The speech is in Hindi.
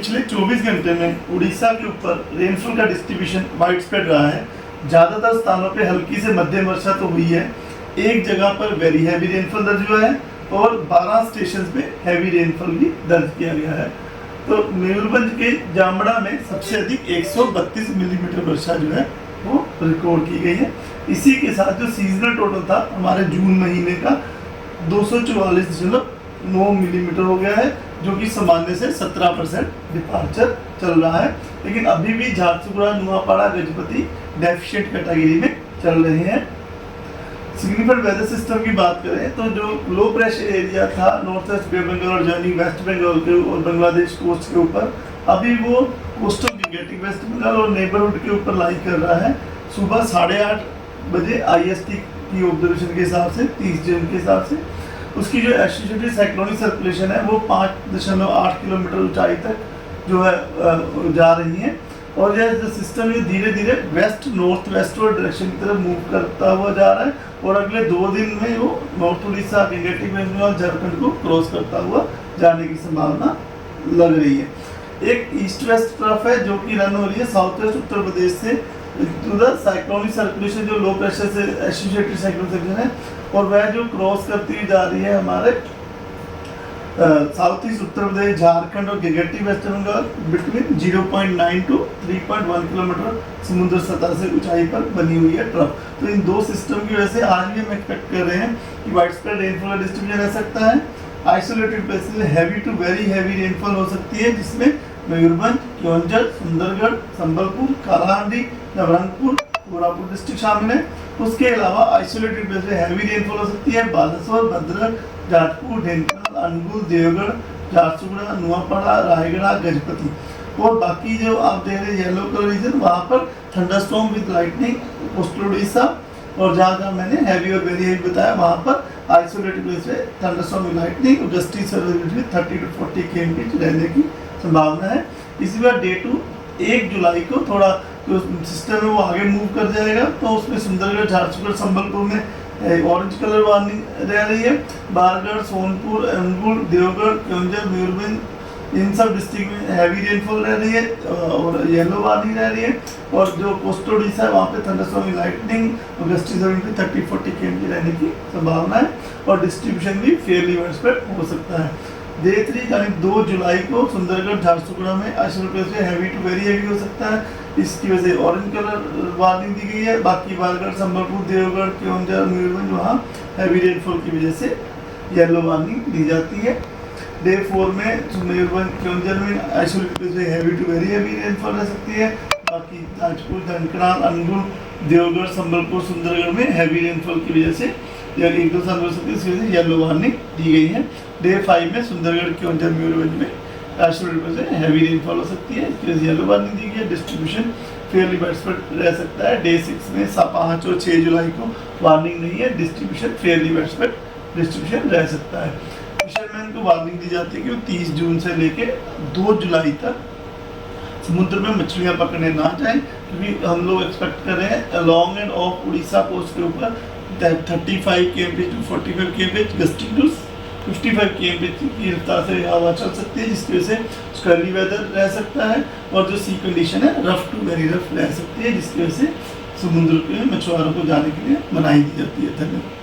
पिछले 24 घंटे में उड़ीसा के ऊपर रेनफॉल का डिस्ट्रीब्यूशन वाइड स्प्रेड रहा है। ज़्यादातर स्थानों पे हल्की से मध्यम वर्षा तो हुई है, एक जगह पर वेरी हैवी रेनफॉल दर्ज हुआ है और 12 स्टेशन पे हैवी रेनफॉल भी दर्ज किया गया है। तो मयूरभंज के जामड़ा में सबसे अधिक 132 मिलीमीटर वर्षा जो है वो रिकॉर्ड की गई है। इसी के साथ जो सीजनल टोटल था हमारे जून महीने का 244.9 मिलीमीटर हो गया है, जो कि सामान्य से 17% डिपार्चर चल रहा है। लेकिन अभी भी झारसुगुड़ा, नुआपाड़ा, गजपति डेफिशिएंट कैटेगरी में चल रहे हैं। सिग्निफिकेंट वेदर सिस्टम की बात करें तो जो लो प्रेशर एरिया था नॉर्थ वेस्ट बे बंगाल और जर्नी वेस्ट बंगाल के और बांग्लादेश कोस्ट के ऊपर, अभी वो कोस्टल गिगेटिक वेस्ट बंगाल और नेबरहुड के ऊपर लाई कर रहा है। सुबह 8:30 बजे IST की ऑब्जर्वेशन के हिसाब से 30 जून के हिसाब से उसकी जो एसोसिएटेड साइक्लोनिक सर्कुलेशन है वो 5.8 किलोमीटर ऊंचाई तक जो है जा रही है। और यह सिस्टम ये धीरे धीरे वेस्ट नॉर्थ वेस्टवर्ड डायरेक्शन की तरफ मूव करता हुआ जा रहा है और अगले 2 दिन में वो नॉर्थ उड़ीसा, गंगेटिक वेस्ट बंगाल, झारखंड को क्रॉस करता हुआ जाने की संभावना लग रही है। एक ईस्ट वेस्ट तरफ है जो कि रन हो रही है साउथ वेस्ट उत्तर प्रदेश से उधर साइक्लोनिक सर्कुलेशन जो लो प्रेशर से एसोसिएटेड साइक्लोनिक सर्कुलेशन है, और वह जो क्रॉस करती हुई जा रही है हमारे साउथ ईस्ट उत्तर प्रदेश, झारखंड और Gangetic West Bengal between 0.9 to 3.1 kilometre समुद्र सतह से ऊंचाई पर बनी हुई है ट्रफ। तो इन 2 सिस्टम की वजह से आज भी हम एक्सपेक्ट कर रहे हैं कि वाइड स्प्रेड रेनफॉल डिस्ट्रीब्यूशन रह सकता है। आइसोलेटेड प्लेसेस में heavy to very heavy rainfall हो सकती है, जिसमें मयूरभंज, केओंझर, सुंदरगढ़, संबलपुर, कालाहांडी, नवरंगपुर, कोरापुट डिस्ट्रिक्ट शामिल है। उसके अलावा आइसोलेटेड प्लेस में हैवी रेनफॉल हो सकती है बालासोर, भद्रक, जाजपुर, ढेंकानाल, अनुगुल, देवगढ़, झारसुगुड़ा, नुआपाड़ा, रायगढ़, गजपति। और बाकी जो आप देख रहे हैं येलो कलर रीजन, वहाँ पर thunderstorm with lightning coastal Orissa, और जहाँ जहाँ मैंने हैवी और वेरी हैवी बताया वहाँ पर आइसोलेटेड प्लेस में थंडरस्टॉर्म विद लाइटनिंग और गस्टी सर्विस में 30 to 40 km रहने की संभावना है। इसी बार डे 2 1 जुलाई को थोड़ा जो सिस्टम है वो आगे मूव कर जाएगा, तो उसमें सुंदरगढ़, झारसुगुड़ा, संबलपुर में ऑरेंज कलर वार्निंग रह रही है। बारगढ़, सोनपुर, अनुगुल, देवगढ़, केओंझर, मयूरभंज इन सब डिस्ट्रिक्ट में हैवी रेनफॉल रह रही है और येलो वार्निंग रह रही है। और जो कोस्टल उड़ीसा है वहाँ पे थंडरस्टॉर्म लाइटनिंग और गस्टी सर्विस में 30-40 km रहने की संभावना है और डिस्ट्रीब्यूशन भी फेयरली वाइड स्प्रेड हो सकता है। डे 3 यानी 2 जुलाई को सुंदरगढ़, झारसुगुड़ा में आइसोलेटेड प्लेस में हैवी टू वेरी हैवी हो सकता है। इसकी वजह से ऑरेंज कलर वार्निंग दी गई है। बाकी बारगढ़, संबलपुर, देवगढ़, केओंझर, मयूरभंज वहाँ हैवी रेनफॉल की वजह से येलो वार्निंग दी जाती है। डे 4 में मयूरभंज, केओंझर में आइसोलेटेड प्लेस में heavy to very heavy rainfall रह सकती है। बाकी जाजपुर, ढेंकानाल, अनुगुल, देवगढ़, संबलपुर, सुंदरगढ़ में हैवी रेनफॉल की वजह से या 1-2 साल हो सकती है, इस वजह से येलो वार्निंग दी गई है। डे 5 में सुंदरगढ़, केओंझर, मयूरभंज में आइसोलेटेड से हैवी रेनफॉल हो सकती है, इसकी वजह से येलो वार्निंग दी गई है। डिस्ट्रीब्यूशन फेयरली वाइड स्प्रेड रह सकता है। डे 6 में 5 और 6 जुलाई को वार्निंग नहीं है, distribution Fairlie wide spread distribution रह सकता है। फिशरमैन को वार्निंग दी जाती है कि वो 30 जून से लेके 2 जुलाई तक समुद्र में मछलियाँ पकड़ने ना जाएं, क्योंकि हम लोग एक्सपेक्ट कर रहे हैं along and off Orissa coast के ऊपर 35 km to 45 km gusting to 55 km की रफ्तार से हवा चल सकती है, जिसकी वजह से स्कर्ली वेदर रह सकता है और जो सी कंडीशन है रफ टू वेरी रफ रह सकती है, जिसकी वजह से समुद्र के मछुआरों को जाने के लिए मनाही दी जाती है। धन्यवाद।